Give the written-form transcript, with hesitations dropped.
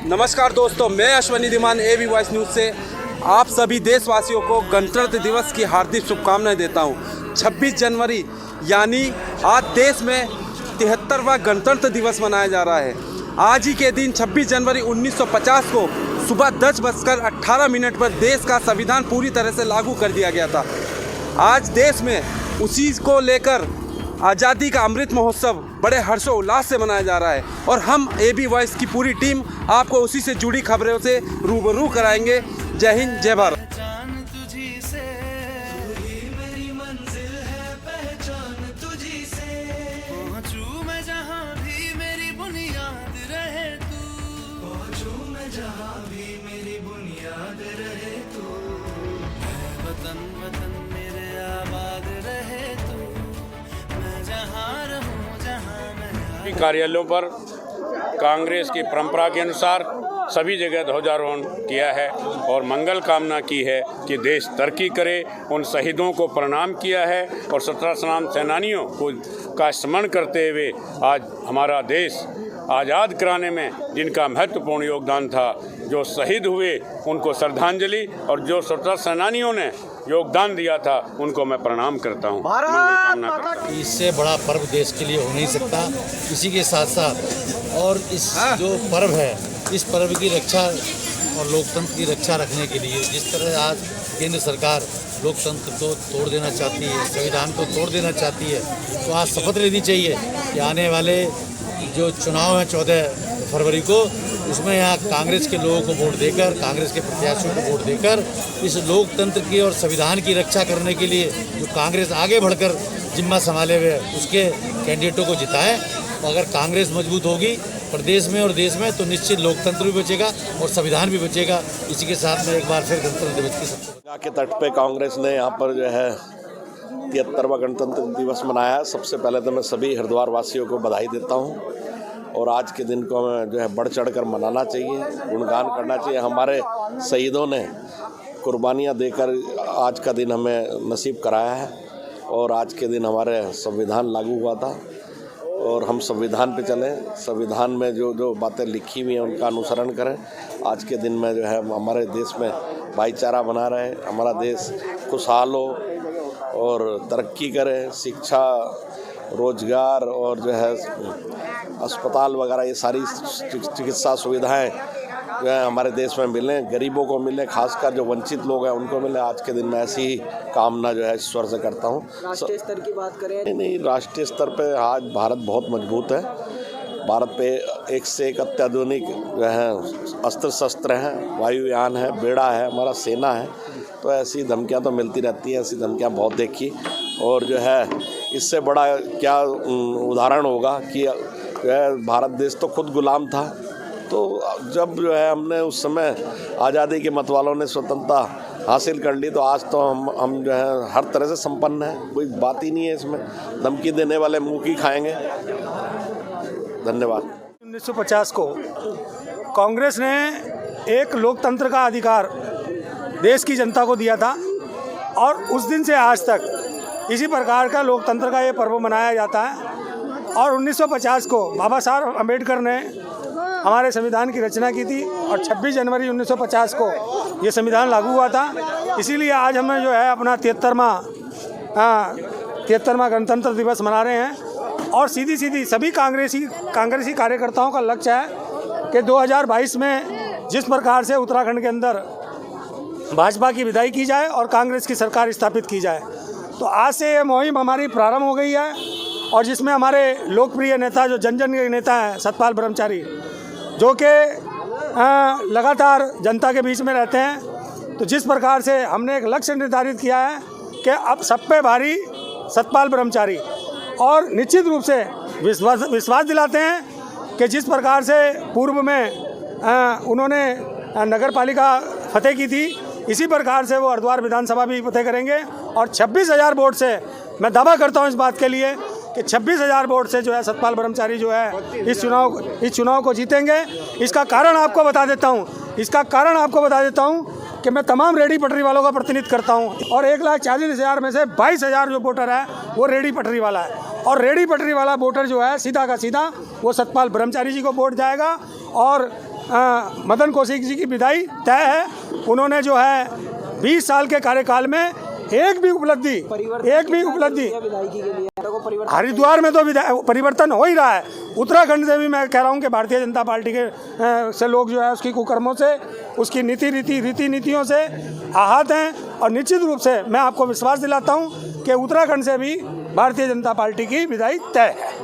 नमस्कार दोस्तों, मैं Ashwani Dhiman AB voice news से आप सभी देशवासियों को गणतंत्र दिवस की हार्दिक शुभकामनाएं देता हूं। 26 जनवरी यानी आज देश में 73वां गणतंत्र दिवस मनाया जा रहा है। आज ही के दिन 26 जनवरी 1950 को सुबह 10:18 पर देश का संविधान पूरी तरह से लागू कर दिया गया था। आज देश में उसी को लेकर आज़ादी का अमृत महोत्सव बड़े हर्षोल्लास से मनाया जा रहा है और हम एबी वॉइस की पूरी टीम आपको उसी से जुड़ी खबरों से रूबरू कराएंगे। जय हिंद, जय भारत। कार्यालयों पर कांग्रेस की परंपरा के अनुसार सभी जगह ध्वजारोहण किया है और मंगल कामना की है कि देश तरक्की करे। उन शहीदों को प्रणाम किया है और 17 सेनानियों का स्मरण करते हुए आज हमारा देश आज़ाद कराने में जिनका महत्वपूर्ण योगदान था, जो शहीद हुए उनको श्रद्धांजलि और जो 17 सेनानियों ने योगदान दिया था उनको मैं प्रणाम करता हूँ। इससे बड़ा पर्व देश के लिए हो नहीं सकता। इसी के साथ साथ और इस जो पर्व है, इस पर्व की रक्षा और लोकतंत्र की रक्षा रखने के लिए जिस तरह आज केंद्र सरकार लोकतंत्र को तोड़ देना चाहती है, संविधान को तोड़ देना चाहती है, तो आज शपथ लेनी चाहिए कि आने वाले जो चुनाव हैं 14 फरवरी को, उसमें यहाँ कांग्रेस के लोगों को वोट देकर, कांग्रेस के प्रत्याशियों को वोट देकर इस लोकतंत्र की और संविधान की रक्षा करने के लिए जो कांग्रेस आगे बढ़कर जिम्मा संभाले हुए उसके कैंडिडेटों को जिताएं। तो अगर कांग्रेस मजबूत होगी प्रदेश में और देश में तो निश्चित लोकतंत्र भी बचेगा और संविधान भी बचेगा। इसी के साथ में एक बार फिर गणतंत्र दिवस की गंगा के तट पे कांग्रेस ने यहाँ पर जो है 73वां गणतंत्र दिवस मनाया। सबसे पहले तो मैं सभी हरिद्वार वासियों को बधाई देता हूँ और आज के दिन को हमें जो है बढ़ चढ़ कर मनाना चाहिए, गुणगान करना चाहिए। हमारे शहीदों ने कुर्बानियाँ देकर आज का दिन हमें नसीब कराया है और आज के दिन हमारे संविधान लागू हुआ था और हम संविधान पे चलें, संविधान में जो बातें लिखी हुई हैं उनका अनुसरण करें। आज के दिन में जो है हमारे देश में भाईचारा बना रहे, हमारा देश खुशहाल हो और तरक्की करे, शिक्षा, रोजगार और जो है अस्पताल वगैरह ये सारी चिकित्सा सुविधाएं जो है हमारे देश में मिलें, गरीबों को मिलें, खासकर जो वंचित लोग हैं उनको मिलें। आज के दिन में ऐसी ही कामना जो है ईश्वर से करता हूँ। राष्ट्रीय स्तर की बात करें, नहीं, राष्ट्रीय स्तर पे आज भारत बहुत मजबूत है। भारत पे एक से एक अत्याधुनिक जो है अस्त्र शस्त्र हैं, वायुयान है, बेड़ा है, हमारा सेना है। तो ऐसी धमकियाँ तो मिलती रहती हैं, ऐसी धमकियाँ बहुत देखी और जो है इससे बड़ा क्या उदाहरण होगा कि जो है भारत देश तो खुद गुलाम था। तो जब जो है हमने उस समय आज़ादी के मतवालों ने स्वतंत्रता हासिल कर ली तो आज तो हम जो है हर तरह से संपन्न हैं, कोई बात ही नहीं है इसमें। धमकी देने वाले मुँह की खाएंगे। धन्यवाद। 1950 को कांग्रेस ने एक लोकतंत्र का अधिकार देश की जनता को दिया था और उस दिन से आज तक इसी प्रकार का लोकतंत्र का ये पर्व मनाया जाता है। और 1950 को बाबा साहब अम्बेडकर ने हमारे संविधान की रचना की थी और 26 जनवरी 1950 को ये संविधान लागू हुआ था। इसीलिए आज हमें जो है अपना 73वां गणतंत्र दिवस मना रहे हैं और सीधी सभी कांग्रेसी कार्यकर्ताओं का लक्ष्य है कि 2022 में जिस प्रकार से उत्तराखंड के अंदर भाजपा की विदाई की जाए और कांग्रेस की सरकार स्थापित की जाए। तो आज से ये मुहिम हमारी प्रारंभ हो गई है और जिसमें हमारे लोकप्रिय नेता जो जन के नेता हैं सतपाल ब्रह्मचारी, जो कि लगातार जनता के बीच में रहते हैं। तो जिस प्रकार से हमने एक लक्ष्य निर्धारित किया है कि अब सब पे भारी सतपाल ब्रह्मचारी और निश्चित रूप से विश्वास दिलाते हैं कि जिस प्रकार से पूर्व में उन्होंने नगर पालिका फतेह की थी, इसी प्रकार से वो हरिद्वार विधानसभा भी फतेह करेंगे और 26,000 वोट से मैं दावा करता हूँ इस बात के लिए कि 26,000 वोट से जो है सतपाल ब्रह्मचारी जो है इस चुनाव को जीतेंगे। इसका कारण आपको बता देता हूँ कि मैं तमाम रेहड़ी पटरी वालों का प्रतिनिधित्व करता हूँ और 1,40,000 में से 22,000 जो वोटर है वो रेहड़ी पटरी वाला है और रेहड़ी पटरी वाला वोटर जो है सीधा का सीधा वो सतपाल ब्रह्मचारी जी को वोट जाएगा और मदन कौशिक जी की विदाई तय है। उन्होंने जो है 20 साल के कार्यकाल में एक भी उपलब्धि हरिद्वार में तो परिवर्तन हो ही रहा है। उत्तराखंड से भी मैं कह रहा हूँ कि भारतीय जनता पार्टी के से लोग जो है उसकी कुकर्मों से, उसकी रीति नीतियों से आहत हैं। और निश्चित रूप से मैं आपको विश्वास दिलाता हूँ कि उत्तराखंड से भी भारतीय जनता पार्टी की विदाई तय है।